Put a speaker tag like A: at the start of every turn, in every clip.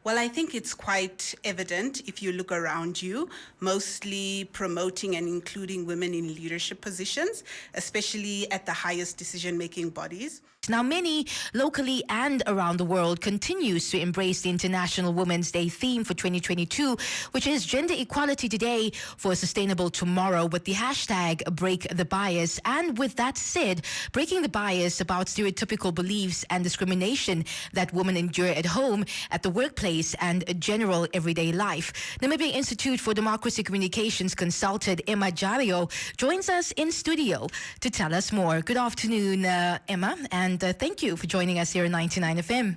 A: Well, I think it's quite evident if you look around you, mostly promoting and including women in leadership positions, especially at the highest decision-making bodies.
B: Now, many locally and around the world continues to embrace the International Women's Day theme for 2022, which is Gender Equality Today for a Sustainable Tomorrow, with the hashtag Break the Bias. And with that said, breaking the bias about stereotypical beliefs and discrimination that women endure at home, at the workplace, and general everyday life. Namibia Institute for Democracy Communications consultant Emma Jario joins us in studio to tell us more. Good afternoon, Emma, and thank you for joining us here at 99 FM.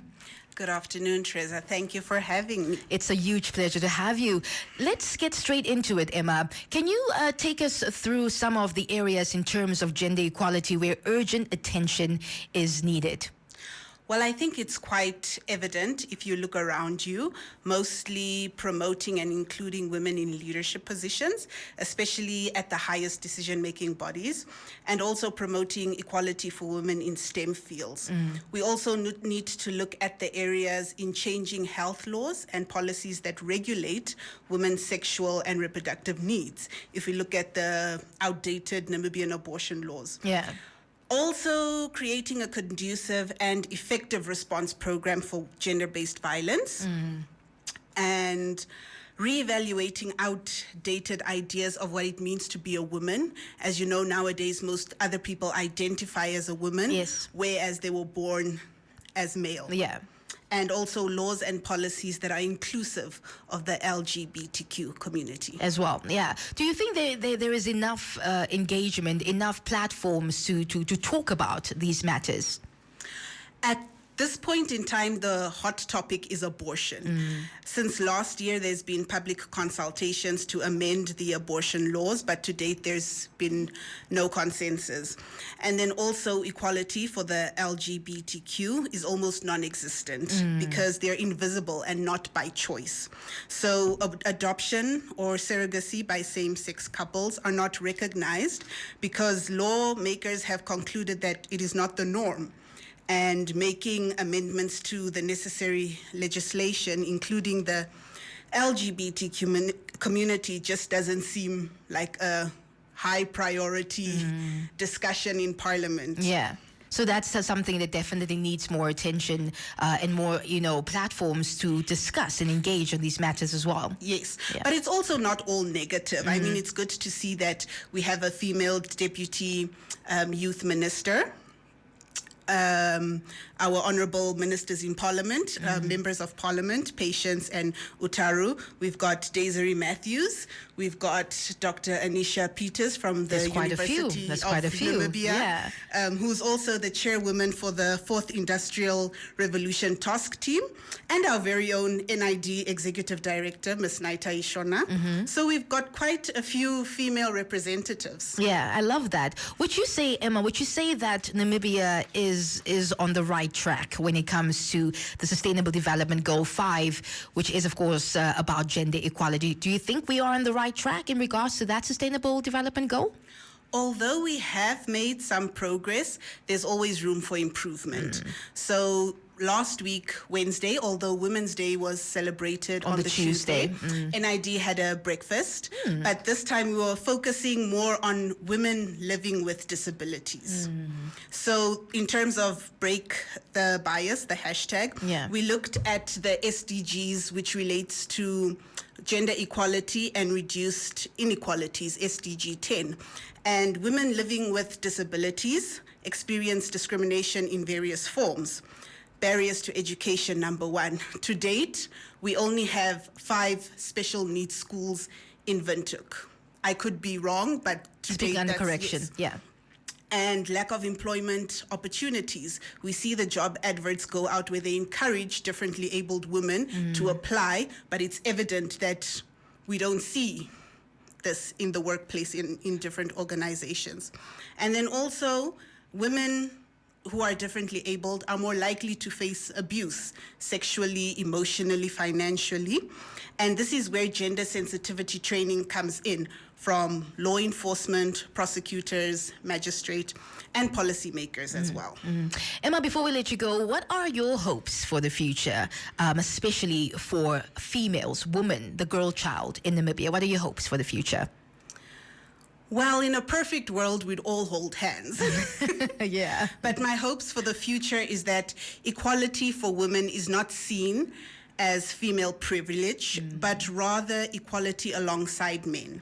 A: Good afternoon, Teresa. Thank you for having me.
B: It's a huge pleasure to have you. Let's get straight into it, Emma. Can you take us through some of the areas in terms of gender equality where urgent attention is needed?
A: Well, I think it's quite evident if you look around you, mostly promoting and including women in leadership positions, especially at the highest decision-making bodies, and also promoting equality for women in STEM fields. We also need to look at the areas in changing health laws and policies that regulate women's sexual and reproductive needs. If we look at the outdated Namibian abortion laws.
B: Yeah.
A: Also creating a conducive and effective response program for gender-based violence and reevaluating outdated ideas of what it means to be a woman. As you know, nowadays, most other people identify as a woman,
B: yes,
A: whereas they were born as male.
B: Yeah.
A: And also laws and policies that are inclusive of the LGBTQ community.
B: As well, yeah. Do you think there is enough engagement, enough platforms to talk about these matters?
A: At this point in time, the hot topic is abortion. Since last year, there's been public consultations to amend the abortion laws, but to date, there's been no consensus. And then also equality for the LGBTQ is almost non-existent because they're invisible and not by choice. So adoption or surrogacy by same-sex couples are not recognized because lawmakers have concluded that it is not the norm. And making amendments to the necessary legislation, including the LGBT community, just doesn't seem like a high priority discussion in Parliament.
B: Yeah. So that's something that definitely needs more attention and more, platforms to discuss and engage on these matters as well.
A: Yes, yeah. But it's also not all negative. I mean, it's good to see that we have a female deputy youth minister. Our honourable ministers in Parliament, members of Parliament, Patience and Utaru. We've got Desiree Matthews. We've got Dr. Anisha Peters from the University of Namibia, who's also the chairwoman for the 4th Industrial Revolution Task Team, and our very own NID Executive Director, Ms. Naita Ishona. So we've got quite a few female representatives.
B: Yeah, I love that. Would you say, Emma, that Namibia is on the right track when it comes to the Sustainable Development Goal 5, which is, of course, about gender equality? Do you think we are on the right track in regards to that Sustainable Development Goal?
A: Although we have made some progress, there's always room for improvement. So last week, Wednesday, although Women's Day was celebrated on the Tuesday, NID had a breakfast, but this time we were focusing more on women living with disabilities. So in terms of break the bias, the hashtag, we looked at the SDGs, which relates to gender equality and reduced inequalities, SDG 10. And women living with disabilities experience discrimination in various forms. Barriers to education, number 1. To date, we only have 5 special needs schools in Windhoek. I could be wrong, but to date,
B: under correction,
A: yes.
B: Yeah.
A: And lack of employment opportunities. We see the job adverts go out where they encourage differently abled women to apply, but it's evident that we don't see this in the workplace in different organizations. And then also women who are differently abled are more likely to face abuse sexually, emotionally, financially. And this is where gender sensitivity training comes in from law enforcement, prosecutors, magistrate, and policymakers as well.
B: Emma, before we let you go, what are your hopes for the future, especially for females, women, the girl child in Namibia? What are your hopes for the future?
A: Well, in a perfect world, we'd all hold hands.
B: Yeah.
A: But my hopes for the future is that equality for women is not seen as female privilege, but rather equality alongside men.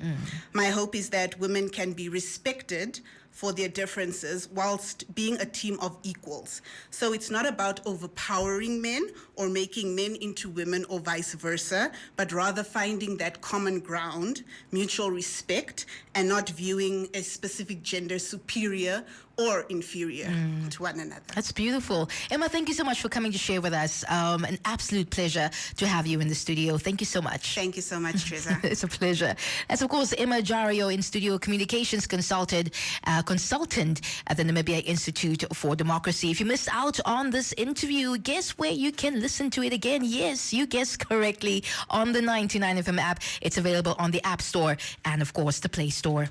A: My hope is that women can be respected for their differences whilst being a team of equals. So it's not about overpowering men or making men into women or vice versa, but rather finding that common ground, mutual respect, and not viewing a specific gender superior or inferior to one another.
B: That's beautiful. Emma, thank you so much for coming to share with us. An absolute pleasure to have you in the studio. Thank you so much.
A: Thank you so much, Treza.
B: It's a pleasure. That's, of course, Emma Jario, in-studio communications consultant at the Namibia Institute for Democracy. If you missed out on this interview, guess where you can listen to it again? Yes, you guessed correctly, on the 99 FM app. It's available on the App Store and, of course, the Play Store.